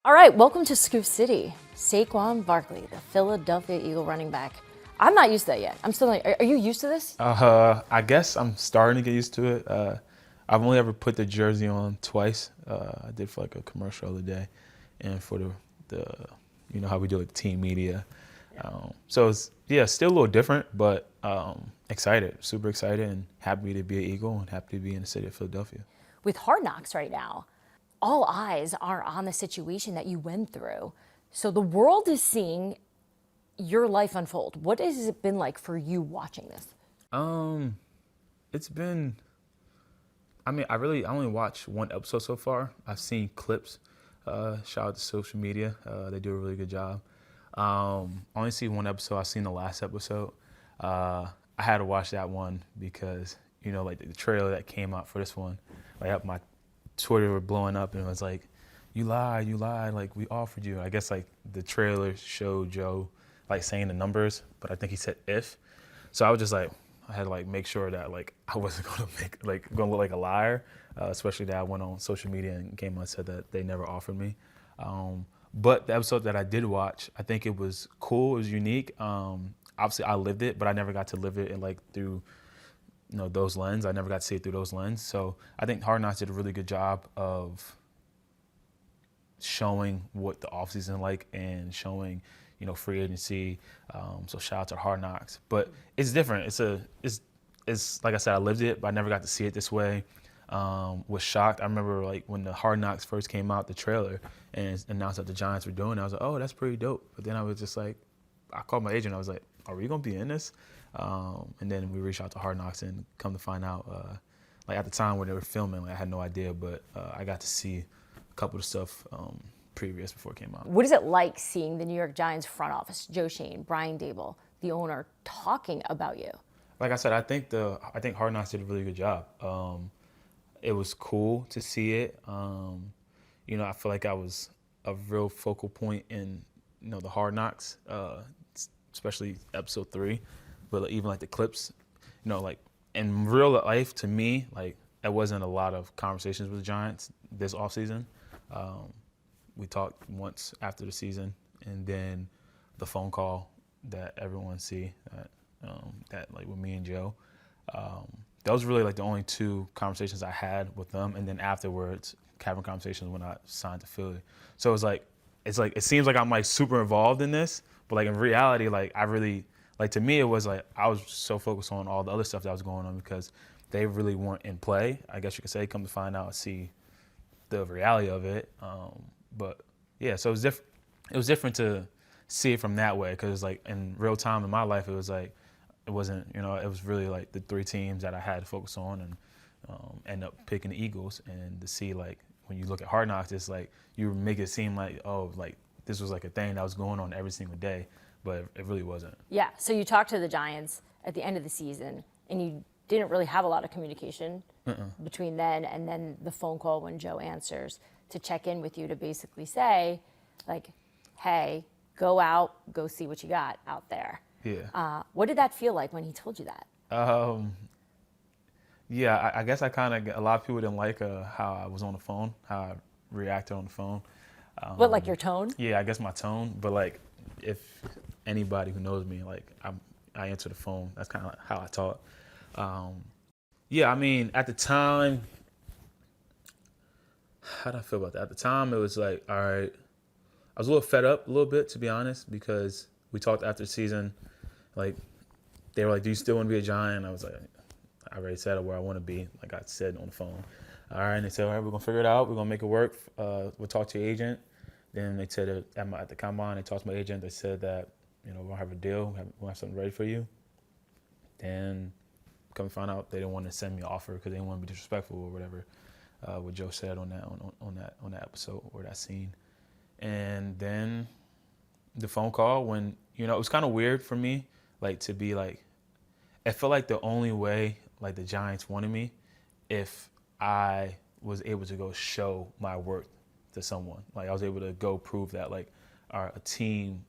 All right, welcome to Scoop City. Saquon Barkley, the Philadelphia Eagle running back. I'm not used to that yet. I'm still like, are you used to this? I guess I'm starting to get used to it. I've only ever put the jersey on twice. I did for like a commercial the other day, and for the you know how we do it, team media. So it's still a little different, but excited, super excited, and happy to be an Eagle and happy to be in the city of Philadelphia. With Hard Knocks right now, all eyes are on the situation that you went through. So the world is seeing your life unfold. What has it been like for you watching this? It's been. I mean, I only watched one episode so far. I've seen clips. Shout out to social media. They do a really good job. I only see one episode. I've seen the last episode. I had to watch that one because, like the trailer that came out for this one, like my Twitter were blowing up and it was like, you lied, like we offered you. I guess like the trailer showed Joe like saying the numbers, but I think he said if. So I was just like, I had to like make sure that like I wasn't gonna look like a liar, especially that I went on social media and came out and said that they never offered me. But the episode that I did watch, I think it was cool, it was unique. Obviously I lived it, but I never got to live it in like through those lenses. I never got to see it through those lenses. So I think Hard Knocks did a really good job of showing what the offseason like and showing, free agency. So shout out to Hard Knocks. But it's different. It's like I said, I lived it, but I never got to see it this way. Was shocked. I remember like when the Hard Knocks first came out, the trailer, and announced that the Giants were doing it. I was like, oh, that's pretty dope. But then I was just like, I called my agent. I was like, are we gonna be in this? And then we reached out to Hard Knocks and come to find out, like at the time when they were filming, like I had no idea, but I got to see a couple of stuff previous before it came out. What is it like seeing the New York Giants front office, Joe Shane, Brian Dable, the owner, talking about you? Like I said, I think Hard Knocks did a really good job. It was cool to see it. I feel like I was a real focal point in the Hard Knocks, especially episode 3. But even like the clips, like in real life, to me, like there wasn't a lot of conversations with the Giants this offseason. We talked once after the season, and then the phone call that everyone see that like with me and Joe. That was really like the only 2 conversations I had with them, and then afterwards having conversations when I signed to Philly. So it seems like I'm like super involved in this, but like in reality, like I really. Like to me, it was like I was so focused on all the other stuff that was going on because they really weren't in play. I guess you could say, come to find out, see the reality of it. But yeah, so it was different. It was different to see it from that way because like in real time in my life, it was like it wasn't. It was really like the 3 teams that I had to focus on and end up picking the Eagles. And to see like when you look at Hard Knocks, it's like you make it seem like like this was like a thing that was going on every single day. But it really wasn't. Yeah, so you talked to the Giants at the end of the season, and you didn't really have a lot of communication between then and then the phone call when Joe answers to check in with you to basically say, like, hey, go out, go see what you got out there. Yeah. What did that feel like when he told you that? Yeah, I guess I kind of, a lot of people didn't like how I was on the phone, how I reacted on the phone. What, like your tone? Yeah, I guess my tone, but like if anybody who knows me, like I answer the phone. That's kind of how I talk. Yeah, I mean, at the time, how did I feel about that? At the time, it was like, all right, I was a little fed up a little bit, to be honest, because we talked after the season. Like, they were like, do you still want to be a Giant? I was like, I already said where I want to be, like I said on the phone. All right, and they said, all right, we're going to figure it out. We're going to make it work. We'll talk to your agent. Then they said at the combine, they talked to my agent. They said that, we'll have a deal. We'll have something ready for you. Then come find out they didn't want to send me an offer because they didn't want to be disrespectful or whatever. What Joe said on that episode or that scene. And then the phone call when, it was kind of weird for me, like to be like, it felt like the only way like the Giants wanted me if I was able to go show my worth to someone. Like I was able to go prove that like a team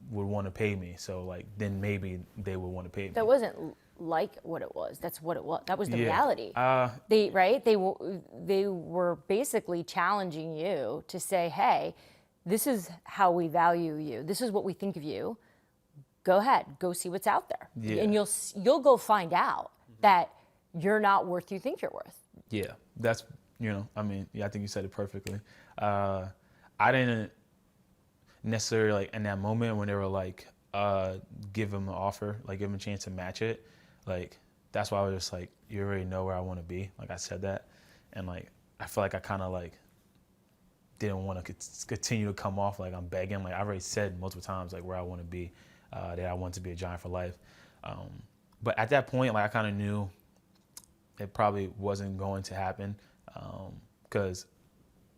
would want to pay me. So like then maybe they would want to pay me. That wasn't like what it was. That's what it was. That was the Yeah. reality. They were basically challenging you to say, hey, this is how we value you. This is what we think of you. Go ahead, go see what's out there. Yeah. And you'll go find out that you're not worth you think you're worth. Yeah, that's, I think you said it perfectly. I didn't necessarily, like, in that moment when they were like, give him an offer, like, give him a chance to match it. Like, that's why I was just like, you already know where I want to be. Like, I said that. And, like, I feel like I kind of, like, didn't want to continue to come off like I'm begging. Like, I already said multiple times, like, where I want to be, that I want to be a Giant for life. But at that point, like, I kind of knew it probably wasn't going to happen, because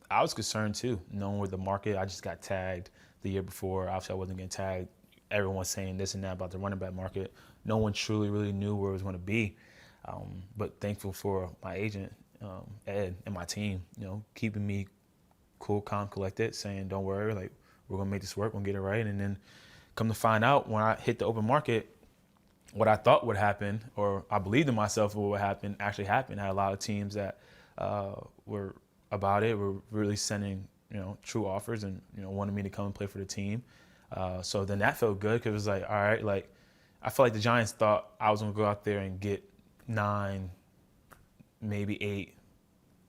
I was concerned too, knowing where the market. I just got tagged the year before. Obviously, I wasn't getting tagged. Everyone's saying this and that about the running back market. No one truly really knew where it was going to be. But thankful for my agent, Ed, and my team, keeping me cool, calm, collected, saying, don't worry, like, we're going to make this work, we're going to get it right. And then come to find out, when I hit the open market, what I thought would happen, or I believed in myself what would happen, actually happened. I had a lot of teams that were about it, were really sending, true offers and, wanted me to come and play for the team. So then that felt good, because it was like, all right, like, I felt like the Giants thought I was going to go out there and get 9, maybe 8,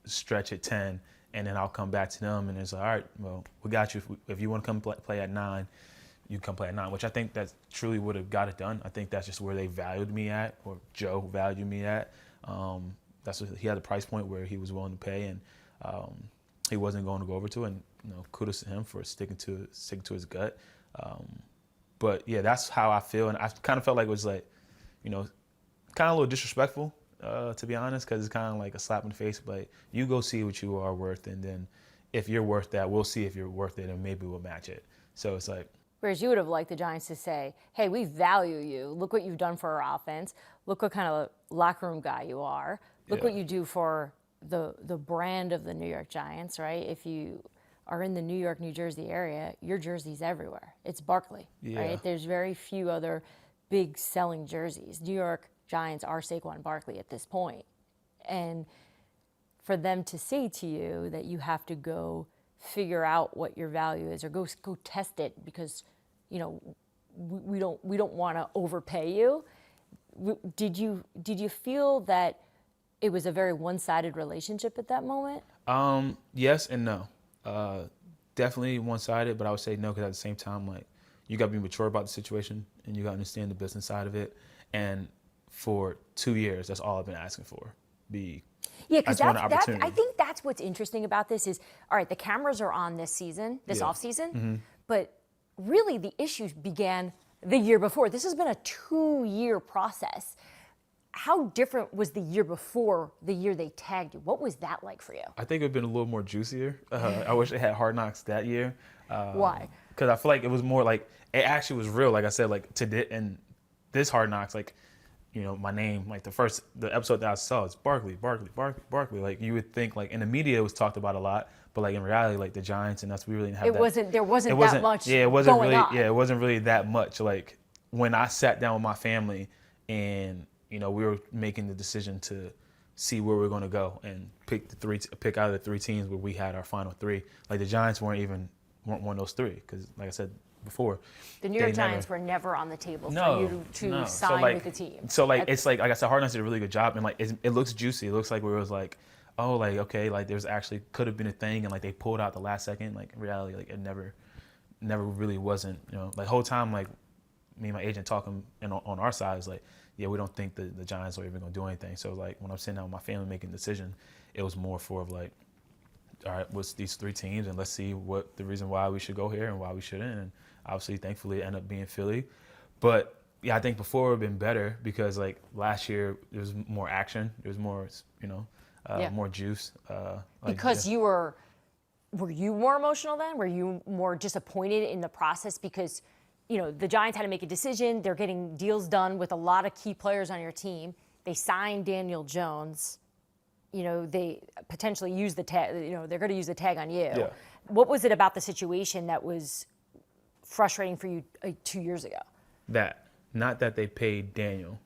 stretch at 10, and then I'll come back to them, and it's like, all right, well, we got you. If you want to come play at 9, you come play at 9, which I think that truly would have got it done. I think that's just where they valued me at, or Joe valued me at. That's what he had a price point where he was willing to pay, and he wasn't going to go over to it. And kudos to him for sticking to his gut. But yeah, that's how I feel, and I kind of felt like it was like, kind of a little disrespectful, to be honest, because it's kind of like a slap in the face. But you go see what you are worth, and then if you're worth that, we'll see if you're worth it, and maybe we'll match it. So it's like. Whereas you would have liked the Giants to say, hey, we value you. Look what you've done for our offense. Look what kind of locker room guy you are. Look what you do for the brand of the New York Giants, right? If you are in the New York, New Jersey area, your jersey's everywhere. It's Barkley, right? There's very few other big selling jerseys. New York Giants are Saquon Barkley at this point. And for them to say to you that you have to go figure out what your value is, or go test it, because we don't want to overpay you. Did you feel that it was a very one-sided relationship at that moment? Yes and no. Definitely one-sided, but I would say no, because at the same time, like, you got to be mature about the situation, and you got to understand the business side of it. And for 2 years, that's all I've been asking for. Yeah, because I think that's what's interesting about this is, all right, the cameras are on this season, this offseason, but really the issues began the year before. This has been a 2-year process. How different was the year before the year they tagged you? What was that like for you? I think it would have been a little more juicier. I wish it had Hard Knocks that year. Why? Because I feel like it was more like, it actually was real. Like I said, like, and this Hard Knocks, like, my name, like the episode that I saw, it's Barkley. Like, you would think, like, in the media it was talked about a lot, but like in reality, like the Giants, and we really didn't have there wasn't that much it wasn't going really on. Yeah, it wasn't really that much. Like, when I sat down with my family and we were making the decision to see where we were going to go and pick out of the 3 teams where we had our final 3. Like, the Giants weren't one of those 3, because, like I said before, the New York Giants were never on the table for you to sign with the team. So, like, it's like I said, Hard Knocks did a really good job, and like it looks juicy. It looks like where it was like, oh, like, okay, like there's actually could have been a thing, and like they pulled out the last second. Like, in reality, like, it never really wasn't. Like, the whole time, like, me and my agent talking, and on our side is like, yeah, we don't think the Giants are even going to do anything. So, like, when I'm sitting down with my family making a decision, it was more for like, all right, what's these 3 teams, and let's see what the reason why we should go here and why we shouldn't. And obviously, thankfully, it ended up being Philly. But yeah, I think before it would have been better, because like last year there was more action, there was more, more juice. Because were you more emotional then? Were you more disappointed in the process because, the Giants had to make a decision. They're getting deals done with a lot of key players on your team. They signed Daniel Jones. They potentially use the tag. They're going to use the tag on you. Yeah. What was it about the situation that was frustrating for you 2 years ago? Not that they paid Daniel.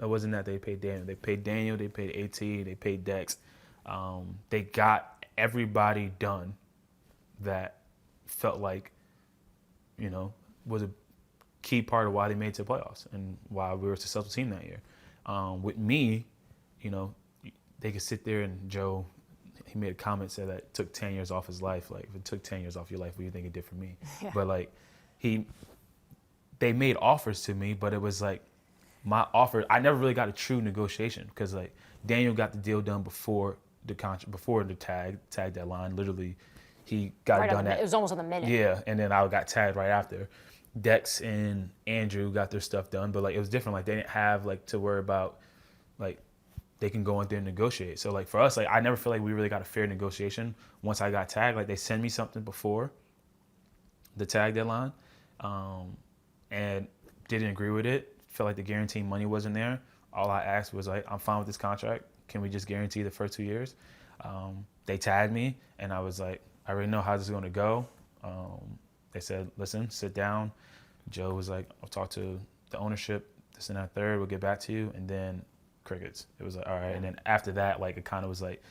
It wasn't that they paid Daniel. They paid Daniel. They paid AT. They paid Dex. They got everybody done that felt like, was a key part of why they made it to the playoffs and why we were a successful team that year. With me, they could sit there and Joe, he made a comment said that it took 10 years off his life. Like, if it took 10 years off your life, what do you think it did for me? Yeah. But like, they made offers to me, but it was like my offer. I never really got a true negotiation because like Daniel got the deal done before the tag deadline. Literally, he got right it done. It was almost on the minute. Yeah, and then I got tagged right after. Dex and Andrew got their stuff done, but like it was different. Like they didn't have like to worry about like they can go in there and negotiate. So like for us, like I never feel like we really got a fair negotiation once I got tagged. Like they sent me something before the tag deadline, and didn't agree with it. Felt like the guaranteed money wasn't there. All I asked was like, I'm fine with this contract. Can we just guarantee the first 2 years? They tagged me, and I was like, I already know how this is going to go. They said, listen, sit down. Joe was like, I'll talk to the ownership, this and that third, we'll get back to you. And then crickets. It was like, all right. And then after that, like, it kind of was like,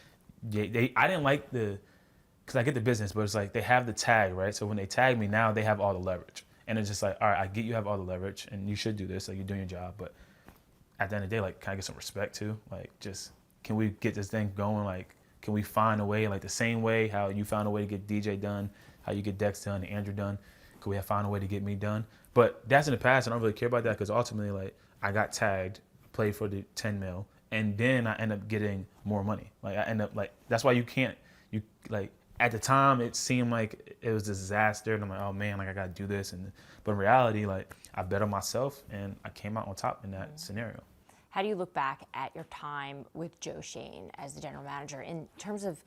I didn't like because I get the business, but it's like they have the tag, right? So when they tag me now, they have all the leverage. And it's just like, all right, I get you have all the leverage, and you should do this, like you're doing your job. But at the end of the day, like, can I get some respect too? Like, just, can we get this thing going? Like, can we find a way, like the same way how you found a way to get DJ done, how you get Dex done and Andrew done, could we have found a way to get me done? But that's in the past. I don't really care about that because ultimately, like, I got tagged, played for the 10 mil, and then I end up getting more money. Like, I end up, like, that's why at the time, it seemed like it was a disaster, and I'm like, oh man, like I gotta do this. But in reality, like, I bet on myself, and I came out on top in that scenario. How do you look back at your time with Joe Schoen as the general manager in terms of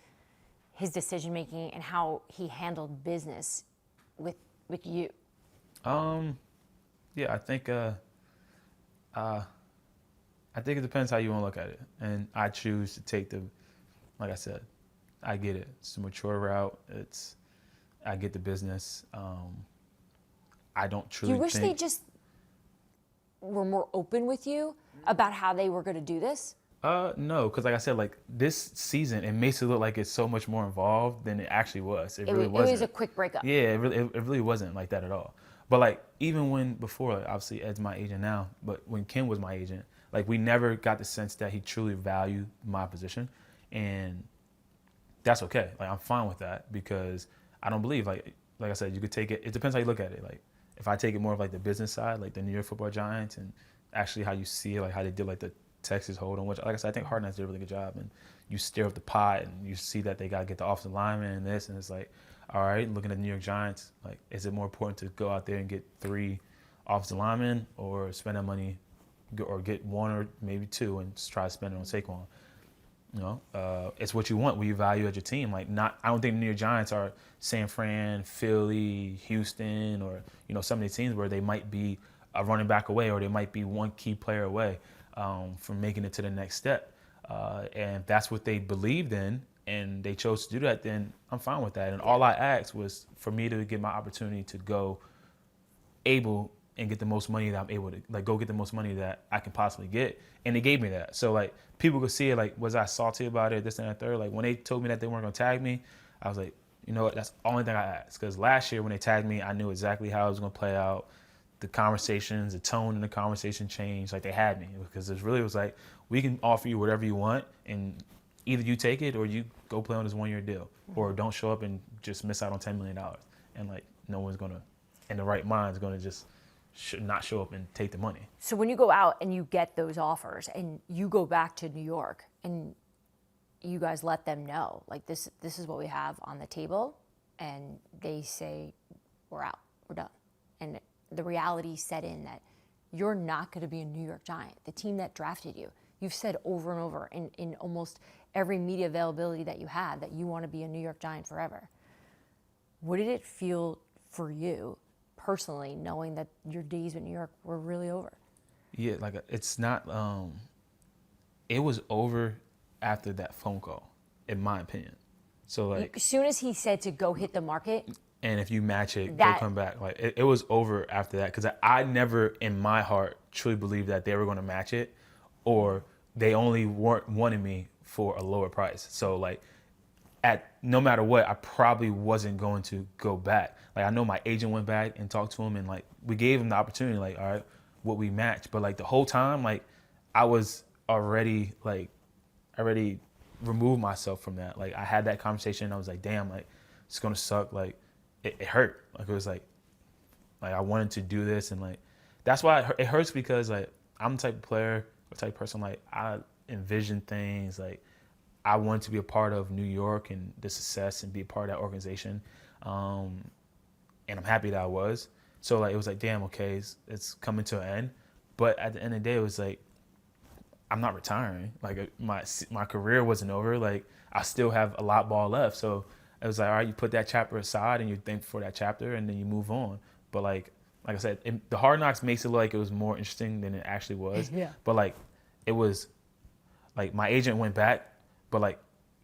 his decision making and how he handled business with you? Yeah, I think it depends how you want to look at it, and I choose to take like I said, I get it. It's a mature route. I get the business. I don't truly. Do you wish they just were more open with you about how they were going to do this? No, because like I said, like this season, it makes it look like it's so much more involved than it actually was. It really wasn't. It was a quick breakup. Yeah, it really wasn't like that at all. But like even before, like, obviously Ed's my agent now, but when Ken was my agent, like we never got the sense that he truly valued my position, and that's okay. Like I'm fine with that because I don't believe like I said, you could take it. It depends how you look at it. Like if I take it more of like the business side, like the New York Football Giants, and actually how you see it, like how they did like the Texas Hold'em, which like I said, I think Hardness did a really good job. And you stir up the pot and you see that they got to get the offensive lineman and this, and it's like, all right, looking at the New York Giants, like is it more important to go out there and get 3 offensive linemen or spend that money or get 1 or maybe 2 and just try to spend it on Saquon? It's what you want, what you value as your team. Like I don't think the New York Giants are San Fran, Philly, Houston, or some of these teams where they might be a running back away or they might be one key player away from making it to the next step. And if that's what they believed in and they chose to do that, then I'm fine with that. And all I asked was for me to get my opportunity to go able and get the most money that I'm able to, like, go get the most money that I can possibly get. And they gave me that. So, like, people could see it, like, was I salty about it, this and that third? Like, when they told me that they weren't going to tag me, I was like, you know what, that's the only thing I asked. Because last year when they tagged me, I knew exactly how it was going to play out. The conversations, the tone in the conversation changed. Like, they had me. Because it really was like, we can offer you whatever you want, and either you take it or you go play on this one-year deal. Or don't show up and just miss out on $10 million. And, like, no one's going to, in the right mind, is going to just should not show up and take the money. So when you go out and you get those offers and you go back to New York and you guys let them know, like, this is what we have on the table, and they say, we're out, we're done. And the reality set in that you're not going to be a New York Giant, the team that drafted you. You've said over and over in almost every media availability that you had that you want to be a New York Giant forever. What did it feel for you personally, knowing that your days with New York were really over? Yeah, like, it's not, it was over after that phone call, in my opinion. So, like, as soon as he said to go hit the market, and if you match it, go come back. Like, it was over after that, because I never, in my heart, truly believed that they were going to match it, or they only wanted me for a lower price. So like, no matter what, I probably wasn't going to go back. Like I know my agent went back and talked to him, and like we gave him the opportunity. Like, all right, what we match, but like the whole time, like I was already removed myself from that. Like I had that conversation, and I was like, damn, like it's gonna suck. Like it hurt. Like it was like I wanted to do this, and like that's why it hurts, because like I'm the type of player, the type of person, like I envision things, like I wanted to be a part of New York and the success and be a part of that organization. And I'm happy that I was. So like it was like, damn, okay, it's coming to an end. But at the end of the day, it was like, I'm not retiring. Like my career wasn't over. Like I still have a lot ball left. So it was like, all right, you put that chapter aside and you think for that chapter, and then you move on. But like I said, the Hard Knocks makes it look like it was more interesting than it actually was. Yeah. But like it was, like my agent went back, but like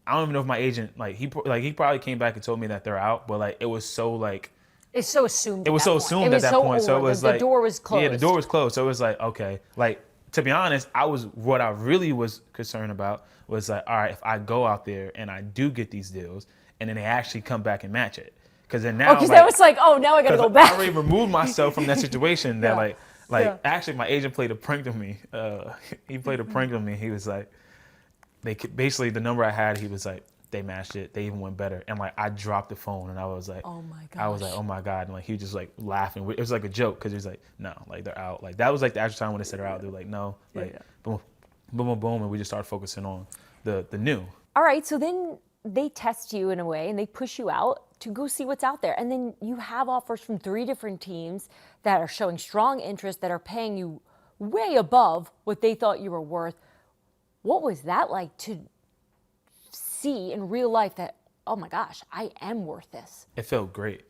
I don't even know if my agent he probably came back and told me that they're out. But like it was so like. It's so assumed. It was so assumed at that point. So it was like the door was closed. Yeah, the door was closed. So it was like, okay, like to be honest, what I really was concerned about was like, all right, if I go out there and I do get these deals, and then they actually come back and match it, because then now because that was like, oh, now I gotta go back. I already removed myself from that situation. That Yeah. actually my agent played a prank on me. He played a prank on me. He was like, basically the number I had, he was like, they matched it. They even went better. And like I dropped the phone, and I was like, oh my gosh. I was like, oh my God. And like he was just like laughing. It was like a joke, because he was like, no, like they're out. Like that was like the actual time when they said they're out. They were like, no, like boom, boom, boom, boom, and we just started focusing on the new. All right, so then they test you in a way, and they push you out to go see what's out there. And then you have offers from 3 different teams that are showing strong interest, that are paying you way above what they thought you were worth. What was that like to see in real life that, oh my gosh, I am worth this? It felt great.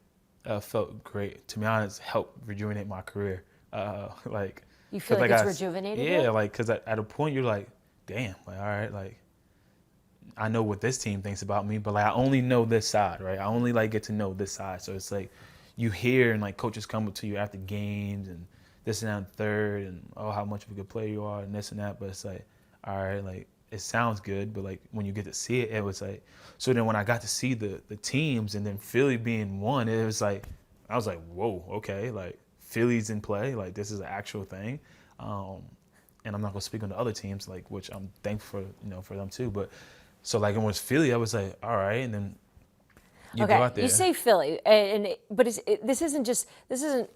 To be honest, helped rejuvenate my career. Like you feel like it's rejuvenated? Yeah, like because at a point you're like, damn, like all right, like I know what this team thinks about me, but like I only know this side, right? I only like get to know this side. So it's like you hear, and like coaches come up to you after games and this and that and third, and oh how much of a good player you are and this and that. But it's like, all right, like it sounds good, but like when you get to see it, it was like, so then when I got to see the teams, and then Philly being one, it was like, I was like, whoa, okay, like Philly's in play, like this is an actual thing. And I'm not gonna speak on the other teams, like, which I'm thankful for, for them too. But so like when it was Philly, I was like, all right, and then you go out there. You say Philly, but this isn't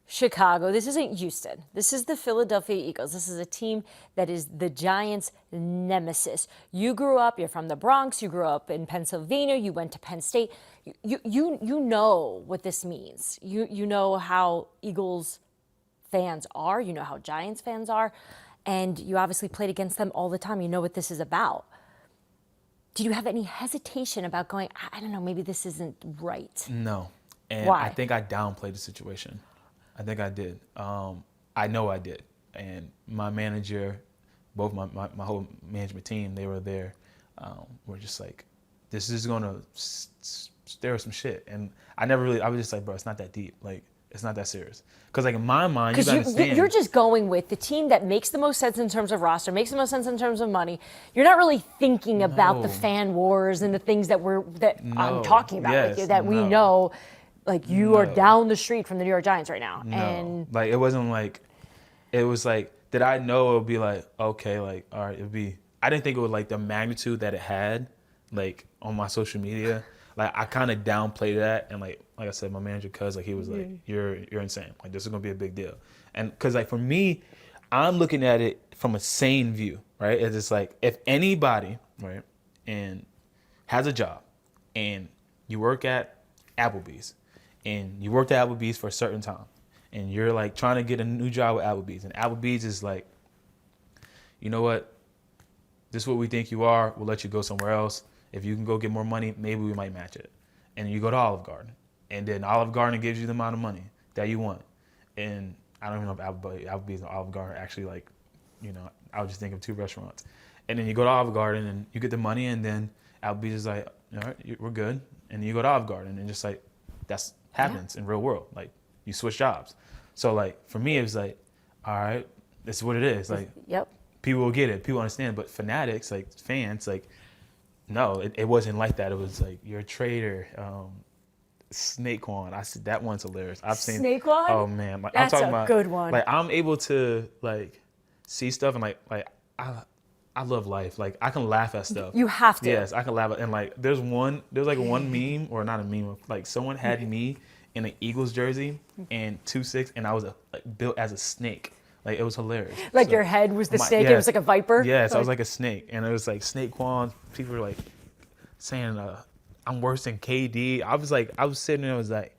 Chicago. This isn't Houston. This is the Philadelphia Eagles. This is a team that is the Giants' nemesis. You're from the Bronx. You grew up in Pennsylvania. You went to Penn State. You know what this means. You know how Eagles fans are. You know how Giants fans are. And you obviously played against them all the time. You know what this is about. Did you have any hesitation about going, I don't know, maybe this isn't right? No. And Why? I think I downplayed the situation. I think I did. I know I did. And my manager, both my whole management team, they were there. We're just like, this is going to stir some shit. And I was just like, bro, it's not that deep. Like, it's not that serious. Because like in my mind, you gotta understand. You're just going with the team that makes the most sense in terms of roster, makes the most sense in terms of money. You're not really thinking about the fan wars and the things that I'm talking about with you, that we know. Like you are down the street from the New York Giants right now. No. And like it wasn't like, it was like, did I know it would be like, okay, like, all right, I didn't think it was like the magnitude that it had, like on my social media. Like I kind of downplayed that, and like I said, my manager, cuz like he was like, you're insane. Like this is gonna be a big deal. And cuz like for me, I'm looking at it from a sane view, right? It's just like if anybody, right, and has a job, and you work at Applebee's, and you worked at Applebee's for a certain time, and you're like trying to get a new job with Applebee's, and Applebee's is like, you know what? This is what we think you are. We'll let you go somewhere else. If you can go get more money, maybe we might match it. And you go to Olive Garden, and then Olive Garden gives you the amount of money that you want. And I don't even know if Applebee's and Olive Garden actually like, I was just thinking of 2 restaurants. And then you go to Olive Garden and you get the money, and then Applebee's is like, all right, we're good. And then you go to Olive Garden, and just like, that's happens in real world. Like you switch jobs. So like for me, it was like, all right, this is what it is. Like, yep. people will get it. People understand. But fanatics, like fans, like, no, it wasn't like that. It was like, you're a traitor. Saquon, I said that one's hilarious. I've seen Saquon? Oh man, like That's I'm talking a about good one. Like I'm able to like see stuff and like I love life. Like I can laugh at stuff. You have to. Yes, I can laugh at, and like there's like one meme, or not a meme, like someone had me in an Eagles jersey and 2'6", and I was like built as a snake. Like it was hilarious. Like So, your head was the snake. yes. It was like a viper. Yes, I was like a snake, and it was like Saquon. People were like saying, "I'm worse than KD." I was sitting there, I was like,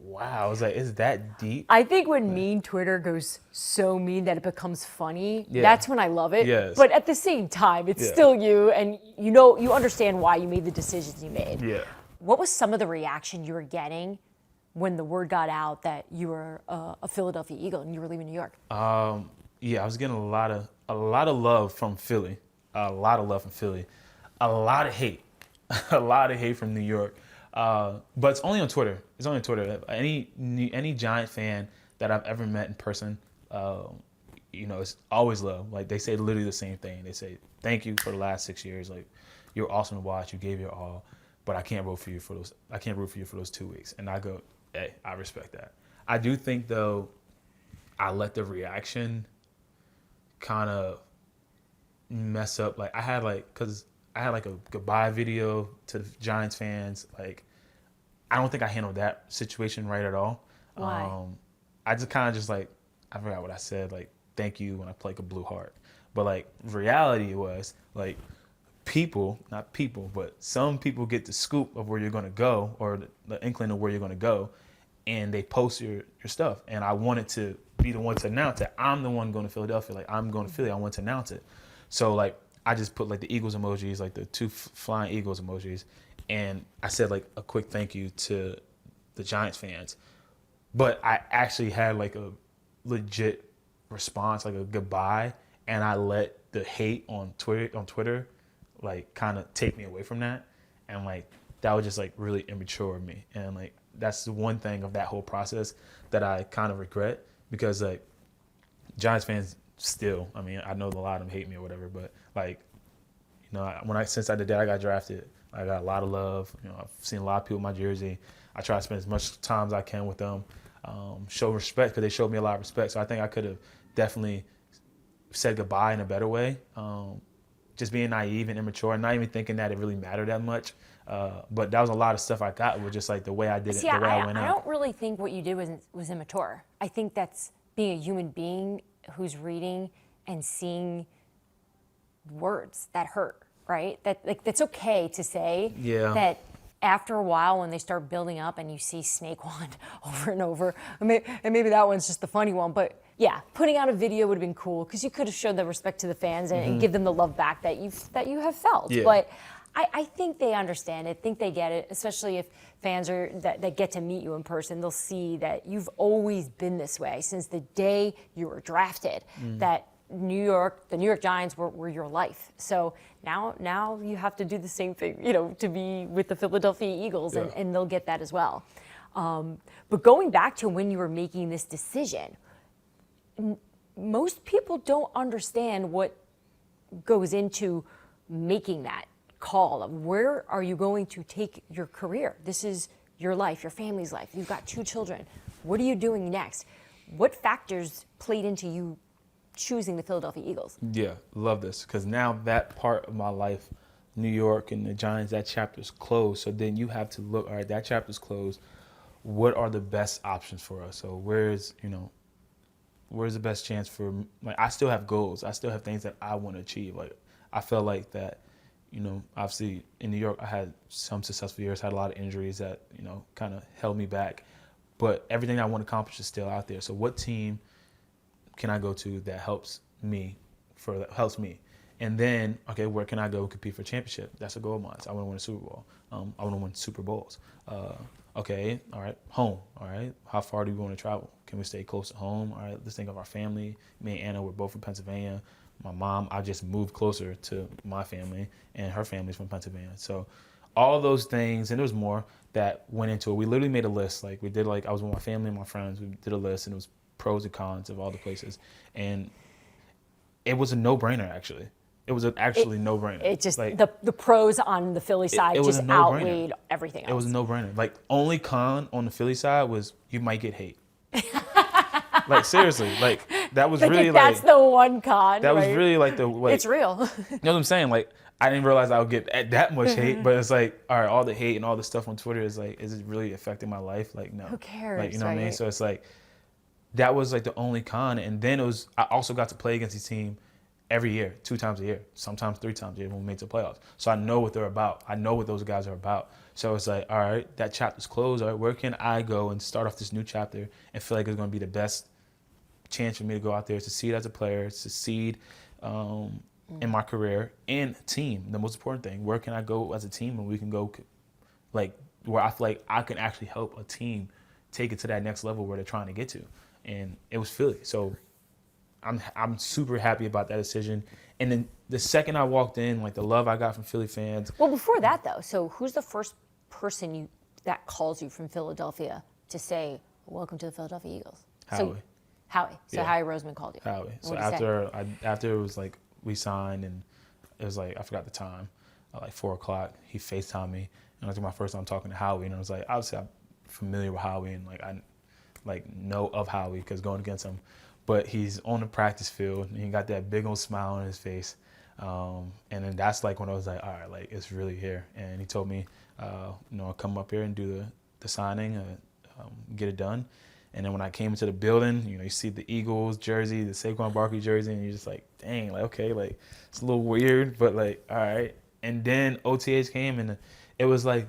"Wow!" I was like, "Is that deep?" I think when mean Twitter goes so mean that it becomes funny, Yeah. that's when I love it. Yes. But at the same time, it's Yeah. still you, and you understand why you made the decisions you made. Yeah. What was some of the reaction you were getting when the word got out that you were a Philadelphia Eagle and you were leaving New York? Yeah, I was getting a lot of love from Philly, a lot of love from Philly, a lot of hate, a lot of hate from New York. But it's only on Twitter. It's only on Twitter. Any Giant fan that I've ever met in person, it's always love. Like they say literally the same thing. They say thank you for the last 6 years. Like you're awesome to watch. You gave your all, but I can't root for you for those. I can't root for you for those 2 weeks. And I go, hey, I respect that. I do think though, I let the reaction kind of mess up. Like I had like a goodbye video to the Giants fans. Like I don't think I handled that situation right at all. Why? I just kind of just like, I forgot what I said, like thank you when I play like a blue heart. But like reality was like not people, but some people get the scoop of where you're going to go, or the inkling of where you're going to go, and they post your stuff. And I wanted to be the one to announce that I'm the one going to Philadelphia. Like I'm going to Philly. I want to announce it. So like I just put like the Eagles emojis, like the two flying Eagles emojis, and I said like a quick thank you to the Giants fans. But I actually had like a legit response, like a goodbye, and I let the hate on Twitter like kind of take me away from that. And like that was just like really immature of me. And like that's the one thing of that whole process that I kind of regret, because like Giants fans still, I mean, I know a lot of them hate me or whatever, but like, since I did that, I got drafted. I got a lot of love. I've seen a lot of people in my jersey. I try to spend as much time as I can with them, show respect, because they showed me a lot of respect. So I think I could have definitely said goodbye in a better way. Just being naive and immature and not even thinking that it really mattered that much. But that was a lot of stuff I got with just like the way I did it, the way I went out. I don't really think what you did was immature. I think that's being a human being who's reading and seeing words that hurt, right? That's okay to say. Yeah. That after a while, when they start building up and you see Saquon over and over, and maybe that one's just the funny one, but yeah, putting out a video would have been cool because you could have showed the respect to the fans and give them the love back that you have felt. Yeah. But I think they understand it. I think they get it, especially if fans that get to meet you in person. They'll see that you've always been this way since the day you were drafted, that the New York Giants were your life. So now you have to do the same thing, to be with the Philadelphia Eagles, Yeah. and they'll get that as well. But going back to when you were making this decision, most people don't understand what goes into making that call of where are you going to take your career. This is your life, your family's life. You've got 2 children. What are you doing next? What factors played into you choosing the Philadelphia Eagles? Yeah, love this, because now that part of my life, New York and the Giants, that chapter's closed. So then you have to look, all right, that chapter's closed. What are the best options for us? So where's the best chance for, like, I still have goals. I still have things that I want to achieve. Like, I felt like that, obviously in New York, I had some successful years, had a lot of injuries that, kind of held me back. But everything I want to accomplish is still out there. So what team can I go to that helps me? And then, okay, where can I go and compete for a championship? That's a goal of mine. I want to win a Super Bowl. I want to win Super Bowls. Okay, all right, home. All right, how far do we want to travel? Can we stay close to home? All right, let's think of our family. Me and Anna, we're both from Pennsylvania. My mom, I just moved closer to my family, and her family's from Pennsylvania. So all those things, and there was more that went into it. We literally made a list. Like, I was with my family and my friends. We did a list, and it was pros and cons of all the places. And It was a no-brainer, actually. It was actually no-brainer. It just, like, the pros on the Philly side it was just a no-brainer. outweighed everything else. It was a no-brainer. Like, only con on the Philly side was you might get hate. Like, seriously, like, that was really that's like, the one con, that was right? really like the, like, It's real. you know what I'm saying? Like, I didn't realize I would get that much hate, but it's like, all right, all the hate and all the stuff on Twitter is like, is it really affecting my life? Like, no. Who cares, Like, you know what I mean? right? So it's like, that was like the only con. And then I also got to play against the team every year, 2 times a year, sometimes 3 times a year when we made the playoffs. So I know what they're about. I know what those guys are about. So it's like, all right, that chapter's closed. All right, where can I go and start off this new chapter and feel like it's going to be the best chance for me to go out there, succeed as a player, succeed in my career and team. The most important thing, where can I go as a team and we can go, like, where I feel like I can actually help a team take it to that next level where they're trying to get to. And it was Philly. So I'm super happy about that decision. And then the second I walked in, like, the love I got from Philly fans. Well, before that, though, so who's the first person that calls you from Philadelphia to say, welcome to the Philadelphia Eagles? Howie. Howie. So Yeah. Howie Roseman called you. Howie. So What'd he say? after it was like we signed and it was like, I forgot the time, like 4:00, he FaceTimed me. And it was my first time talking to Howie. And I was like, obviously I'm familiar with Howie and like I know of Howie because going against him. But he's on the practice field and he got that big old smile on his face. And then that's like when I was like, all right, like it's really here. And he told me, I'll come up here and do the signing, get it done. And then when I came into the building, you see the Eagles jersey, the Saquon Barkley jersey, and you're just like, dang, like, okay, like, it's a little weird, but like, all right. And then OTAs came, and it was like,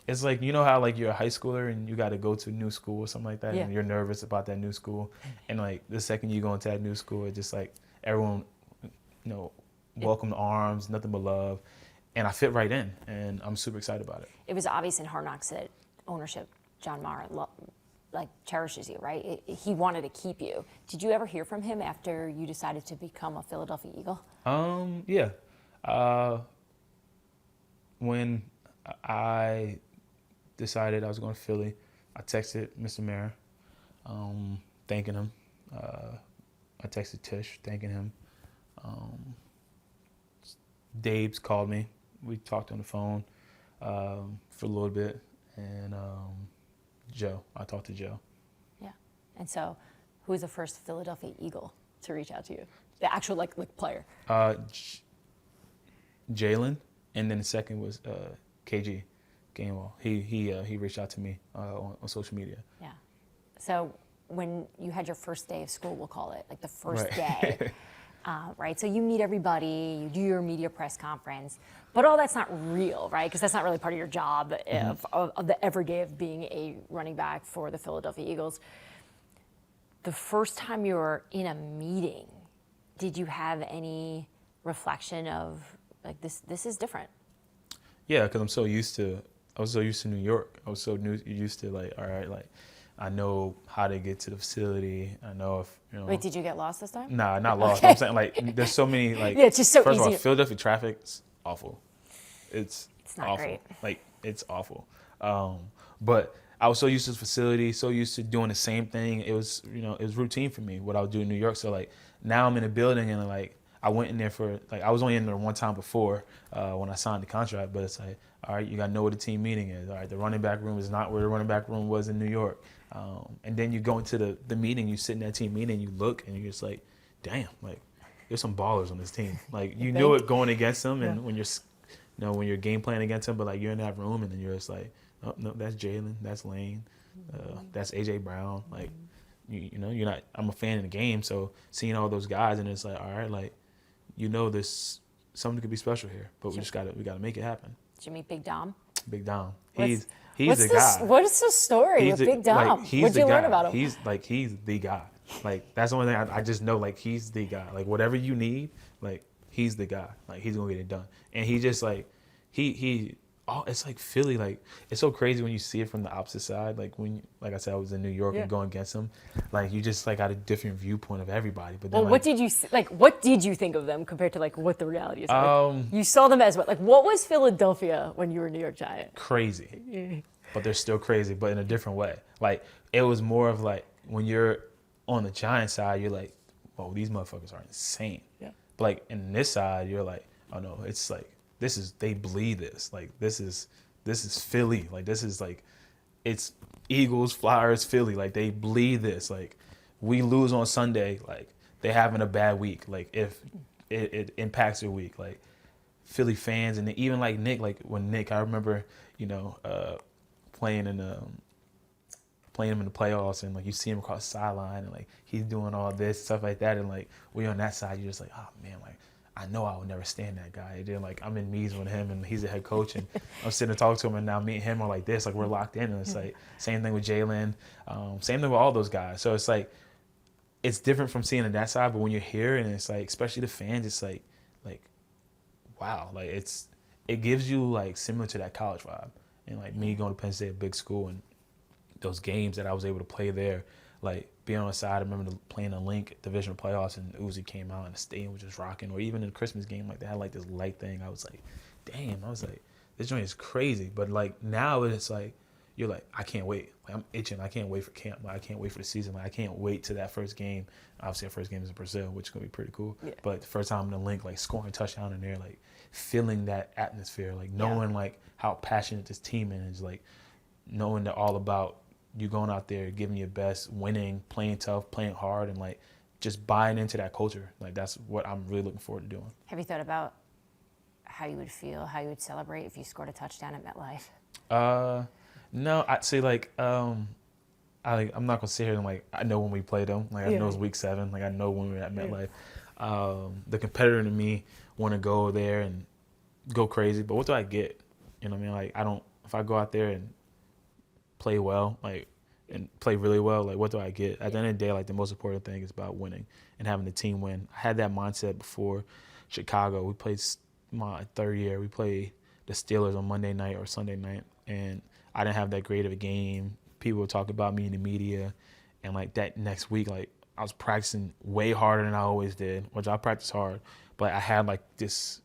it's like, you know how like you're a high schooler and you got to go to a new school or something like that, Yeah. and you're nervous about that new school. And like the second you go into that new school, it's just like everyone, welcome arms, nothing but love. And I fit right in, and I'm super excited about it. It was obvious in Hard Knocks that ownership, John Mara, cherishes you, right? He wanted to keep you. Did you ever hear from him after you decided to become a Philadelphia Eagle? Yeah. When I decided I was going to Philly, I texted Mr. Mayor, thanking him. I texted Tish, thanking him. Dave's called me. We talked on the phone for a little bit, and Joe. I talked to Joe. Yeah. And so, who was the first Philadelphia Eagle to reach out to you? The actual like player. Jalen, and then the second was KG Gainwell. He reached out to me on social media. Yeah. So when you had your first day of school, we'll call it, like the first Right. day, right? So you meet everybody, you do your media press conference, but all that's not real, right? Because that's not really part of your job of the everyday of being a running back for the Philadelphia Eagles. The first time you were in a meeting, did you have any reflection of like this is different? Yeah, because I was so used to New York. I was so used to like, all right, like I know how to get to the facility. I know if Wait, did you get lost this time? Nah, not lost. I'm saying like there's so many like. Yeah, it's just so first easy. of all, Philadelphia traffic's awful. It's not awful. great. Like it's awful. But I was so used to the facility, so used to doing the same thing. It was it was routine for me what I would do in New York. So like now I'm in a building and like I went in there for like I was only in there one time before when I signed the contract. But it's like, all right, you got to know what the team meeting is. All right, the running back room is not where the running back room was in New York. And then you go into the meeting, you sit in that team meeting, you look, and you're just like, damn, like there's some ballers on this team. Like you knew it going against them, and when you're game planning against them, but like you're in that room, and then you're just like, oh no, that's Jalen, that's Lane, that's AJ Brown. Like you're not. I'm a fan of the game, so seeing all those guys, and it's like, all right, like this something could be special here, but we gotta make it happen. Did you meet Big Dom? Big Dom. What's He's the guy. What is the story with Big Dom? Like, What'd you learn about him? He's the guy. Like that's the only thing I just know. Like he's the guy. Like whatever you need, like he's the guy. Like he's gonna get it done. And he just like it's like Philly. Like it's so crazy when you see it from the opposite side. Like like I said, I was in New York and going against him. Like you just like got a different viewpoint of everybody. But then, Well, what did you think of them compared to like what the reality is? Like, you saw them as what? Like what was Philadelphia when you were a New York Giant? Crazy. But they're still crazy, but in a different way. Like it was more of like when you're on the Giant side, you're like, oh, these motherfuckers are insane. Yeah. But like in this side, you're like, oh no, it's like they bleed this. Like this is Philly. Like this is like it's Eagles, Flyers, Philly. Like they bleed this. Like we lose on Sunday, like they having a bad week. Like if it impacts their week. Like Philly fans and even like Nick, like when Nick, I remember, playing him in the playoffs and like you see him across the sideline and like he's doing all this stuff like that and like we on that side, you're just like, oh man, like I know I would never stand that guy. And then like I'm in meetings with him and he's the head coach and I'm sitting and talking to him and now me and him are like this, like we're locked in and it's like same thing with Jalen, same thing with all those guys. So it's like it's different from seeing it that side, but when you're here and it's like especially the fans, it's like wow, like it gives you like similar to that college vibe. And like me going to Penn State, a big school, and those games that I was able to play there, like being on the side, I remember playing a Link divisional playoffs and Uzi came out and the stadium was just rocking. Or even in the Christmas game, like they had like this light thing. I was like, damn, I was like, this joint is crazy. But like now it's like, you're like, I can't wait. Like I'm itching. I can't wait for camp. Like, I can't wait for the season. Like I can't wait to that first game. Obviously, our first game is in Brazil, which is gonna be pretty cool. Yeah. But the first time in the Link, like scoring a touchdown in there, like feeling that atmosphere, like knowing like how passionate this team is, like knowing they're all about you going out there, giving your best, winning, playing tough, playing hard, and like just buying into that culture. Like that's what I'm really looking forward to doing. Have you thought about how you would feel, how you would celebrate if you scored a touchdown at MetLife? No, I'd say like I'm not gonna sit here and like I know when we played them. Like I know it's week 7. Like I know when we were at MetLife. The competitor in me want to go there and go crazy, but what do I get? You know what I mean? Like if I go out there and play well, like and play really well, like what do I get? At the end of the day, like the most important thing is about winning and having the team win. I had that mindset before Chicago. We played my third year. We played the Steelers on Monday night or Sunday night, and I didn't have that great of a game. People were talking about me in the media, and like that next week, like I was practicing way harder than I always did, which I practice hard, but I had like this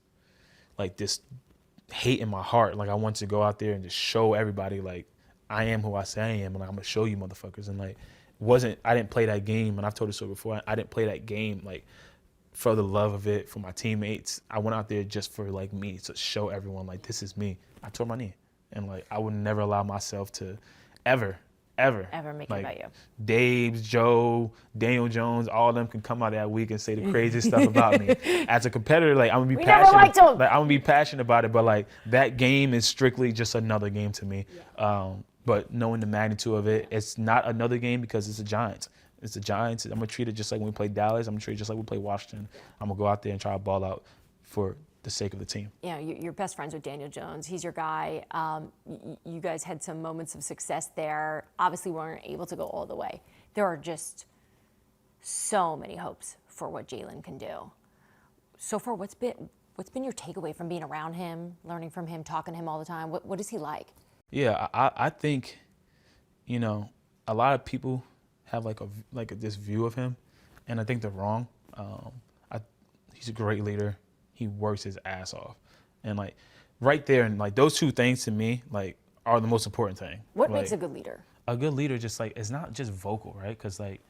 hate in my heart. Like I wanted to go out there and just show everybody like I am who I say I am, and like, I'm gonna show you motherfuckers. And like I didn't play that game, and I've told this story before. I didn't play that game like for the love of it, for my teammates. I went out there just for like me to show everyone like this is me. I tore my knee, and like I would never allow myself to ever Make like, it about you. Dave's, Joe, Daniel Jones, all of them can come out that week and say the craziest stuff about me. As a competitor, like I'm gonna be passionate. Never liked him. Like I'm gonna be passionate about it, but like that game is strictly just another game to me. Yeah. But knowing the magnitude of it, it's not another game because it's the Giants. It's the Giants. I'm gonna treat it just like when we play Dallas. I'm gonna treat it just like we play Washington. I'm gonna go out there and try to ball out for the sake of the team. You know, you're best friends with Daniel Jones. He's your guy. You guys had some moments of success there. Obviously, weren't able to go all the way. There are just so many hopes for what Jalen can do. So far, what's been your takeaway from being around him, learning from him, talking to him all the time? What is he like? Yeah, I think, a lot of people have this view of him, and I think they're wrong. He's a great leader. He works his ass off, and like right there, and like those two things to me like are the most important thing. What like, makes a good leader? A good leader just like it's not just vocal, right? Because like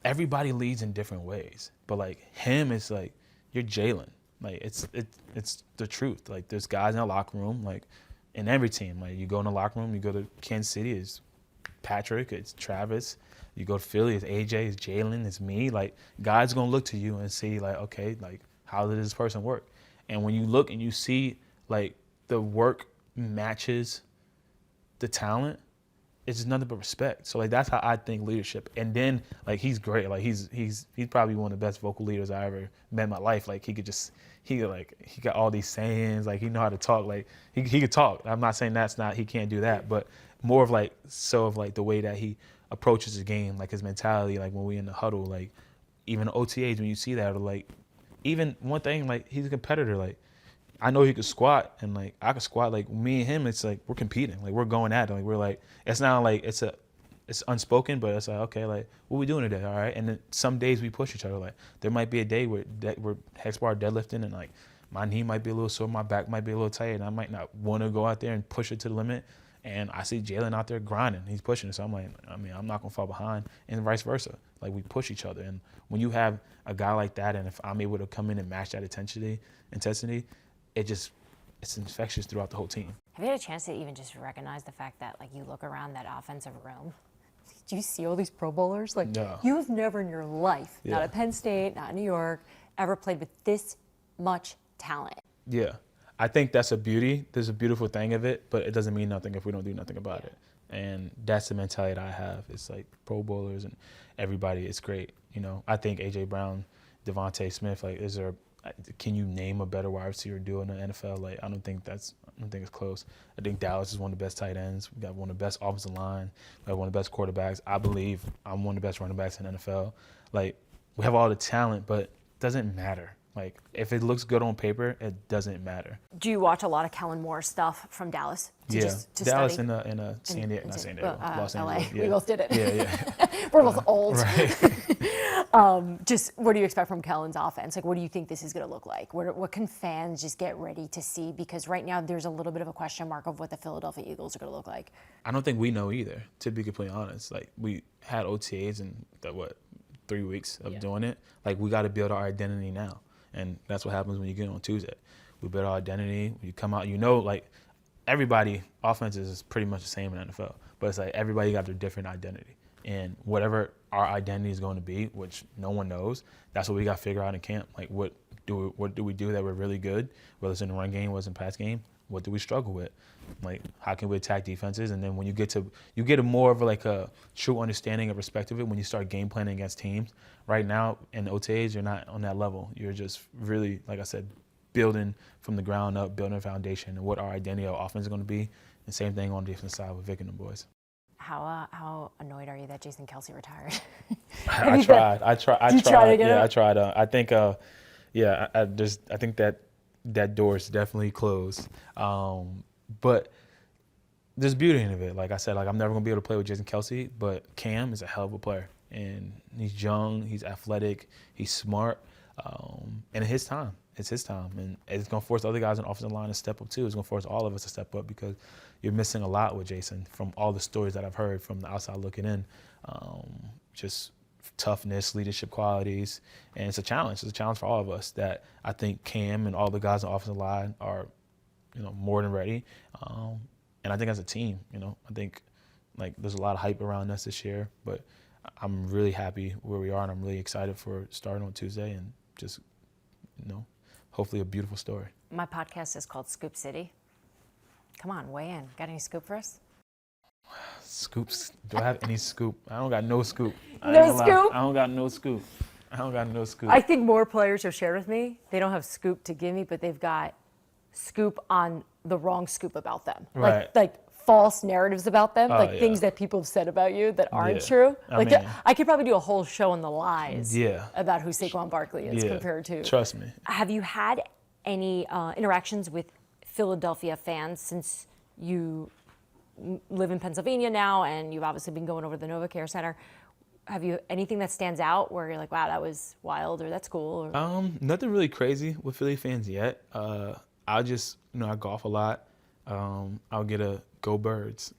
everybody leads in different ways, but like him, it's like you're Jalen. Like it's the truth. Like there's guys in the locker room, like in every team. Like you go in the locker room, you go to Kansas City, it's Patrick, it's Travis. You go to Philly, it's AJ, it's Jalen, it's me. Like guys gonna look to you and see like, okay, like how does this person work? And when you look and you see like the work matches the talent, it's just nothing but respect. So like that's how I think leadership. And then like he's great. Like he's probably one of the best vocal leaders I ever met in my life. Like he got all these sayings. Like he know how to talk. Like he could talk. I'm not saying he can't do that, but more of like the way that he approaches the game, like his mentality. Like when we in the huddle, like even the OTAs when you see that, or like even one thing, like he's a competitor. Like I know he could squat, and like I could squat. Like me and him, it's like we're competing. Like we're going at it. Like we're like it's not like it's unspoken, but it's like okay, like what we doing today, all right? And then some days we push each other. Like there might be a day where we're hex bar deadlifting, and like my knee might be a little sore, my back might be a little tight, and I might not want to go out there and push it to the limit. And I see Jalen out there grinding. He's pushing it. So I'm like, I mean, I'm not going to fall behind, and vice versa. Like, we push each other. And when you have a guy like that, and if I'm able to come in and match that intensity, it's infectious throughout the whole team. Have you had a chance to even just recognize the fact that, like, you look around that offensive room? Do you see all these Pro Bowlers? Like, no. You've never in your life, not at Penn State, not in New York, ever played with this much talent. Yeah. I think that's a beauty. There's a beautiful thing of it, but it doesn't mean nothing if we don't do nothing about it. And that's the mentality that I have. It's like Pro Bowlers and everybody. It's great. I think A.J. Brown, Devontae Smith, like, can you name a better wide receiver duo in the NFL? Like, I don't think it's close. I think Dallas is one of the best tight ends. We got one of the best offensive line. We have one of the best quarterbacks. I believe I'm one of the best running backs in the NFL. Like, we have all the talent, but it doesn't matter. Like, if it looks good on paper, it doesn't matter. Do you watch a lot of Kellen Moore stuff from Dallas? Dallas study? in San Diego, not San Diego, Los LA. Angeles. Yeah. We both did it. Yeah. We're both old. Right. Just what do you expect from Kellen's offense? Like, what do you think this is going to look like? What can fans just get ready to see? Because right now there's a little bit of a question mark of what the Philadelphia Eagles are going to look like. I don't think we know either, to be completely honest. Like, we had OTAs in 3 weeks of doing it. Like, we got to build our identity now. And that's what happens when you get on Tuesday. We build our identity. When you come out, like, everybody, offenses is pretty much the same in the NFL. But it's like everybody got their different identity. And whatever our identity is going to be, which no one knows, that's what we got to figure out in camp. Like, what do we do that we're really good, whether it's in the run game, whether it's in pass game? What do we struggle with? Like, how can we attack defenses? And then when you get a more of a true understanding and respect of it when you start game planning against teams. Right now in OTAs, you're not on that level. You're just really, like I said, building from the ground up, building a foundation and what our identity of offense is going to be. And same thing on the defensive side with Vic and the boys. How annoyed are you that Jason Kelce retired? I tried. I tried. Yeah, I tried. I think. I think that door is definitely closed. But there's beauty in it. Like I said, like, I'm never gonna be able to play with Jason Kelce, but Cam is a hell of a player, and he's young, he's athletic, he's smart, and it's his time, and it's gonna force other guys on the offensive line to step up too. It's gonna force all of us to step up because you're missing a lot with Jason from all the stories that I've heard from the outside looking in. Just toughness, leadership qualities, and it's a challenge. It's a challenge for all of us that I think Cam and all the guys on the offensive line are, more than ready. And I think as a team, I think, like, there's a lot of hype around us this year, but I'm really happy where we are, and I'm really excited for starting on Tuesday and just, hopefully a beautiful story. My podcast is called Scoop City. Come on, weigh in. Got any scoop for us? Scoops? Do I have any scoop? I don't got no scoop. No scoop? I don't got no scoop. I think more players have shared with me. They don't have scoop to give me, but they've got scoop on the wrong scoop about them. Right. Like false narratives about them, things that people have said about you that aren't true. I could probably do a whole show on the lies about who Saquon Barkley is compared to. Trust me. Have you had any interactions with Philadelphia fans since you live in Pennsylvania now and you've obviously been going over to the NovaCare Center? Have you anything that stands out where you're like, wow, that was wild or that's cool? Or? Nothing really crazy with Philly fans yet. I'll just, I golf a lot. I'll get a Go Birds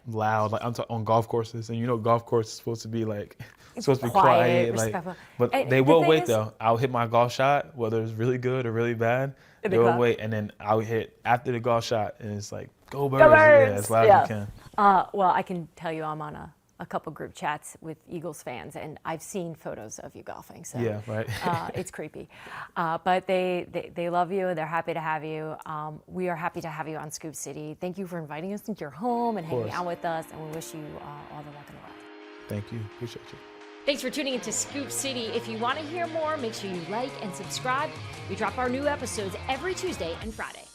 loud, like I'm on golf courses, and golf course is supposed to be quiet, respectful. But they will wait though. I'll hit my golf shot, whether it's really good or really bad. They will wait, and then I'll hit after the golf shot, and it's like Go Birds, yeah, as loud as you can. Well, I can tell you, I'm on a couple group chats with Eagles fans, and I've seen photos of you golfing. So yeah, right. It's creepy, but they love you. They're happy to have you. We are happy to have you on Scoop City. Thank you for inviting us into your home and hanging out with us, and we wish you all the luck in the world. Thank you. Appreciate you. Thanks for tuning into Scoop City. If you want to hear more, make sure you like and subscribe. We drop our new episodes every Tuesday and Friday.